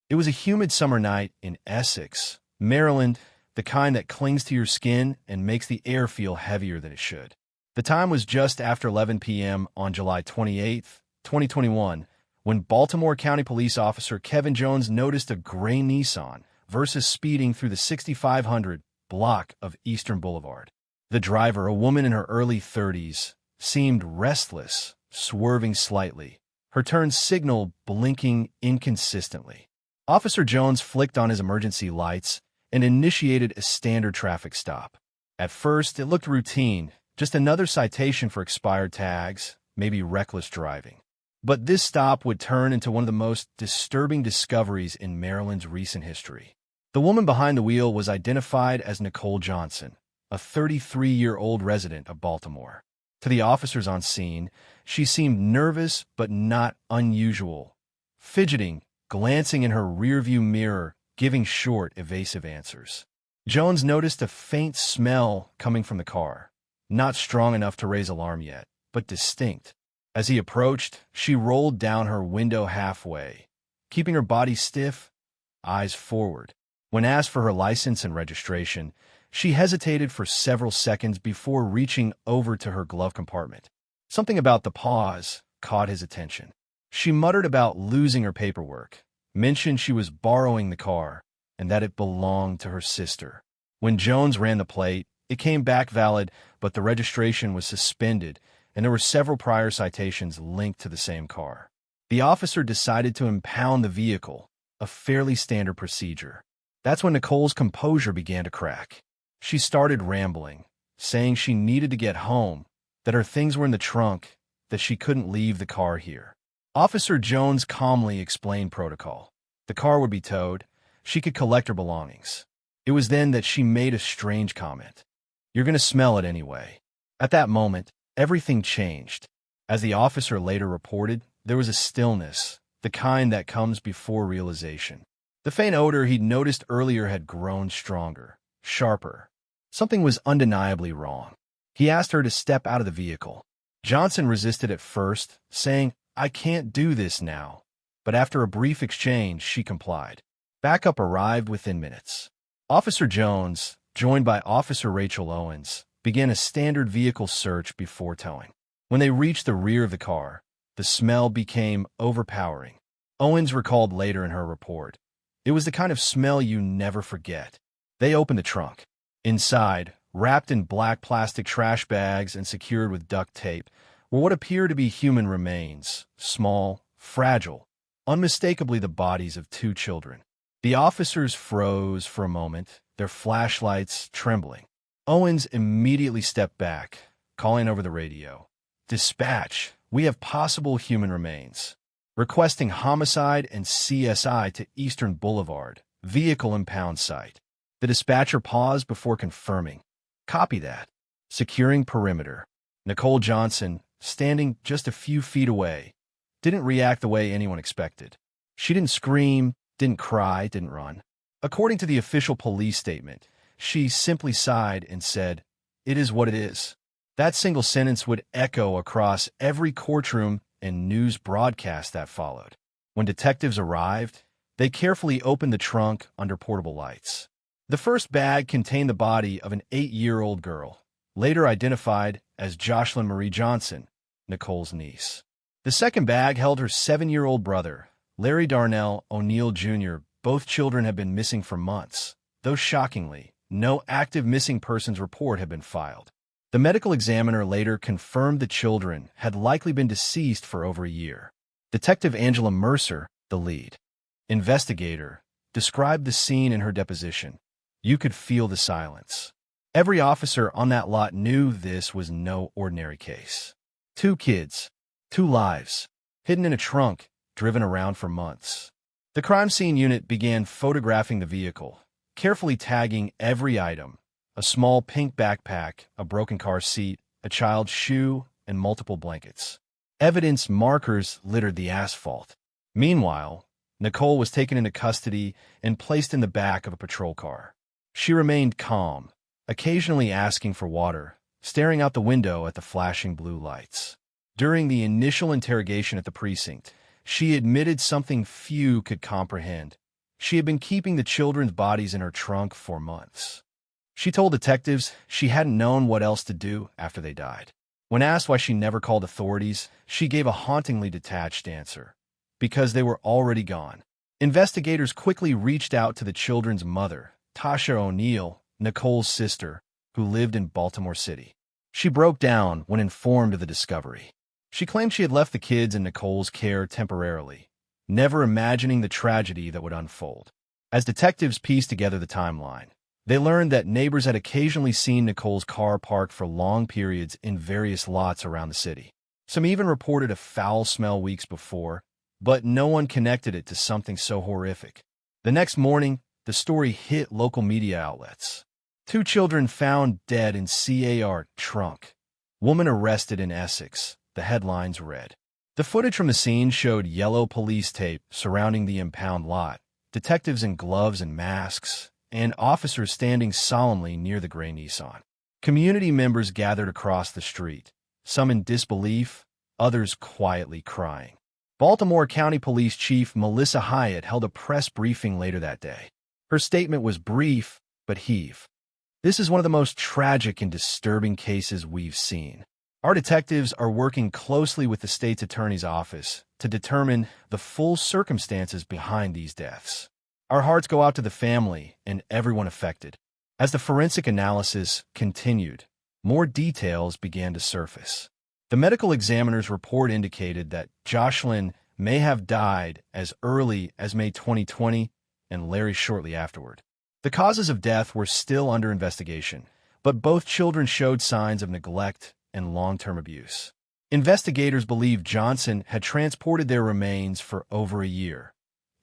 It was a humid summer night in Essex, Maryland, the kind that clings to your skin and makes the air feel heavier than it should. The time was just after 11 p.m. on July 28, 2021, when Baltimore County Police Officer Kevin Jones noticed a gray Nissan versus speeding through the 6500 block of Eastern Boulevard. The driver, a woman in her early 30s, seemed restless, swerving slightly, her turn signal blinking inconsistently. Officer Jones flicked on his emergency lights and initiated a standard traffic stop. At first, it looked routine, just another citation for expired tags, maybe reckless driving. But this stop would turn into one of the most disturbing discoveries in Maryland's recent history. The woman behind the wheel was identified as Nicole Johnson, a 33-year-old resident of Baltimore. To the officers on scene, she seemed nervous but not unusual, fidgeting, glancing in her rearview mirror, giving short, evasive answers. Jones noticed a faint smell coming from the car, not strong enough to raise alarm yet, but distinct. As he approached, she rolled down her window halfway, keeping her body stiff, eyes forward. When asked for her license and registration, she hesitated for several seconds before reaching over to her glove compartment. Something about the pause caught his attention. She muttered about losing her paperwork, mentioned she was borrowing the car, and that it belonged to her sister. When Jones ran the plate, it came back valid, but the registration was suspended, and there were several prior citations linked to the same car. The officer decided to impound the vehicle, a fairly standard procedure. That's when Nicole's composure began to crack. She started rambling, saying she needed to get home, that her things were in the trunk, that she couldn't leave the car here. Officer Jones calmly explained protocol. The car would be towed. She could collect her belongings. It was then that she made a strange comment. "You're going to smell it anyway." At that moment, everything changed. As the officer later reported, there was a stillness, the kind that comes before realization. The faint odor he'd noticed earlier had grown stronger, sharper. Something was undeniably wrong. He asked her to step out of the vehicle. Johnson resisted at first, saying, "I can't do this now." But after a brief exchange, she complied. Backup arrived within minutes. Officer Jones, joined by Officer Rachel Owens, began a standard vehicle search before towing. When they reached the rear of the car, the smell became overpowering. Owens recalled later in her report, "It was the kind of smell you never forget." They opened the trunk. Inside, wrapped in black plastic trash bags and secured with duct tape, were what appeared to be human remains, small, fragile, unmistakably the bodies of two children. The officers froze for a moment, their flashlights trembling. Owens immediately stepped back, calling over the radio. "Dispatch, we have possible human remains. Requesting homicide and CSI to Eastern Boulevard, vehicle impound site." The dispatcher paused before confirming. "Copy that." Securing perimeter. Nicole Johnson, standing just a few feet away, didn't react the way anyone expected. She didn't scream, didn't cry, didn't run. According to the official police statement, she simply sighed and said, "It is what it is." That single sentence would echo across every courtroom and news broadcast that followed. When detectives arrived, they carefully opened the trunk under portable lights. The first bag contained the body of an 8-year-old girl, later identified as Jocelyn Marie Johnson, Nicole's niece. The second bag held her 7-year-old brother, Larry Darnell O'Neill Jr. Both children had been missing for months, though shockingly, no active missing persons report had been filed. The medical examiner later confirmed the children had likely been deceased for over a year. Detective Angela Mercer, the lead investigator, described the scene in her deposition. "You could feel the silence. Every officer on that lot knew this was no ordinary case. 2 kids, 2 lives, hidden in a trunk, driven around for months." The crime scene unit began photographing the vehicle, carefully tagging every item: a small pink backpack, a broken car seat, a child's shoe, and multiple blankets. Evidence markers littered the asphalt. Meanwhile, Nicole was taken into custody and placed in the back of a patrol car. She remained calm, occasionally asking for water, staring out the window at the flashing blue lights. During the initial interrogation at the precinct, she admitted something few could comprehend. She had been keeping the children's bodies in her trunk for months. She told detectives she hadn't known what else to do after they died. When asked why she never called authorities, she gave a hauntingly detached answer: because they were already gone. Investigators quickly reached out to the children's mother, Tasha O'Neill, Nicole's sister, who lived in Baltimore City. She broke down when informed of the discovery. She claimed she had left the kids in Nicole's care temporarily, never imagining the tragedy that would unfold. As detectives pieced together the timeline, they learned that neighbors had occasionally seen Nicole's car parked for long periods in various lots around the city. Some even reported a foul smell weeks before, but no one connected it to something so horrific. The next morning, the story hit local media outlets. 2 children found dead in CAR trunk. Woman arrested in Essex, the headlines read. The footage from the scene showed yellow police tape surrounding the impound lot, detectives in gloves and masks, and officers standing solemnly near the gray Nissan. Community members gathered across the street, some in disbelief, others quietly crying. Baltimore County Police Chief Melissa Hyatt held a press briefing later that day. Her statement was brief, but heave. This is one of the most tragic and disturbing cases we've seen. Our detectives are working closely with the state's attorney's office to determine the full circumstances behind these deaths. Our hearts go out to the family and everyone affected. As the forensic analysis continued, more details began to surface. The medical examiner's report indicated that Jocelyn may have died as early as May 2020 and Larry shortly afterward. The causes of death were still under investigation, but both children showed signs of neglect and long-term abuse. Investigators believe Johnson had transported their remains for over a year,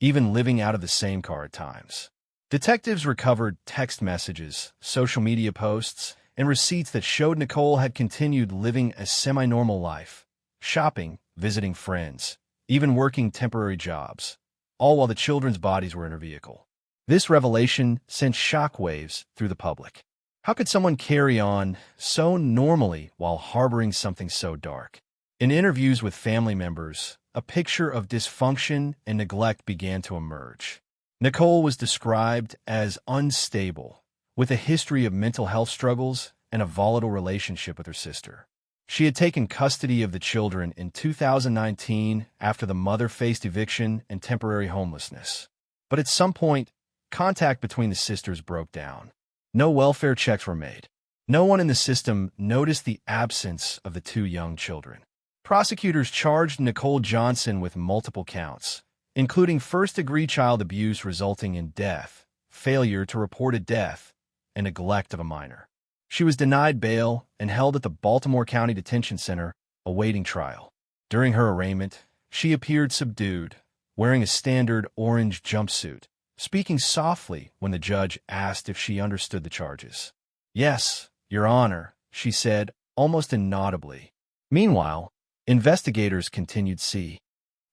even living out of the same car at times. Detectives recovered text messages, social media posts, and receipts that showed Nicole had continued living a semi-normal life, shopping, visiting friends, even working temporary jobs, all while the children's bodies were in her vehicle. This revelation sent shockwaves through the public. How could someone carry on so normally while harboring something so dark? In interviews with family members, a picture of dysfunction and neglect began to emerge. Nicole was described as unstable, with a history of mental health struggles and a volatile relationship with her sister. She had taken custody of the children in 2019 after the mother faced eviction and temporary homelessness. But at some point, contact between the sisters broke down. No welfare checks were made. No one in the system noticed the absence of the 2 young children. Prosecutors charged Nicole Johnson with multiple counts, including first-degree child abuse resulting in death, failure to report a death, and neglect of a minor. She was denied bail and held at the Baltimore County Detention Center, awaiting trial. During her arraignment, she appeared subdued, wearing a standard orange jumpsuit, speaking softly when the judge asked if she understood the charges. "Yes, Your Honor," she said, almost inaudibly. Meanwhile, investigators continued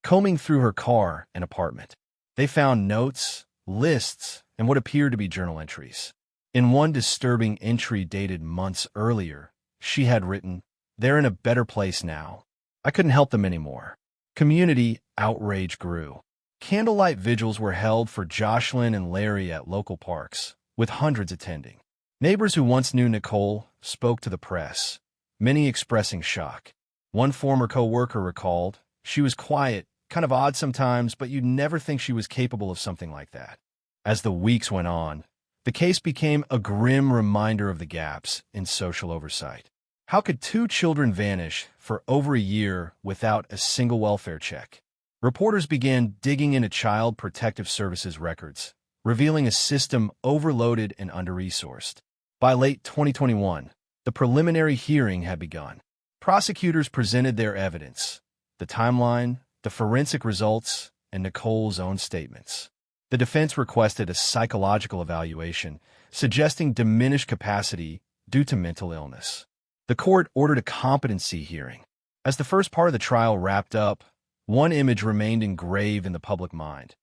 combing through her car and apartment. They found notes, lists, and what appeared to be journal entries. In one disturbing entry dated months earlier, she had written, "They're in a better place now. I couldn't help them anymore." Community outrage grew. Candlelight vigils were held for Jocelyn and Larry at local parks, with hundreds attending. Neighbors who once knew Nicole spoke to the press, many expressing shock. One former co-worker recalled, "She was quiet, kind of odd sometimes, but you'd never think she was capable of something like that." As the weeks went on, the case became a grim reminder of the gaps in social oversight. How could 2 children vanish for over a year without a single welfare check? Reporters began digging into Child Protective Services records, revealing a system overloaded and under-resourced. By late 2021, the preliminary hearing had begun. Prosecutors presented their evidence, the timeline, the forensic results, and Nicole's own statements. The defense requested a psychological evaluation, suggesting diminished capacity due to mental illness. The court ordered a competency hearing. As the first part of the trial wrapped up, one image remained engraved in the public mind.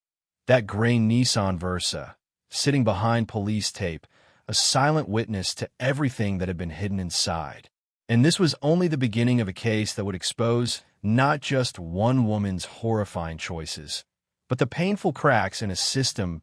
That gray Nissan Versa, sitting behind police tape, a silent witness to everything that had been hidden inside. And this was only the beginning of a case that would expose not just one woman's horrifying choices, but the painful cracks in a system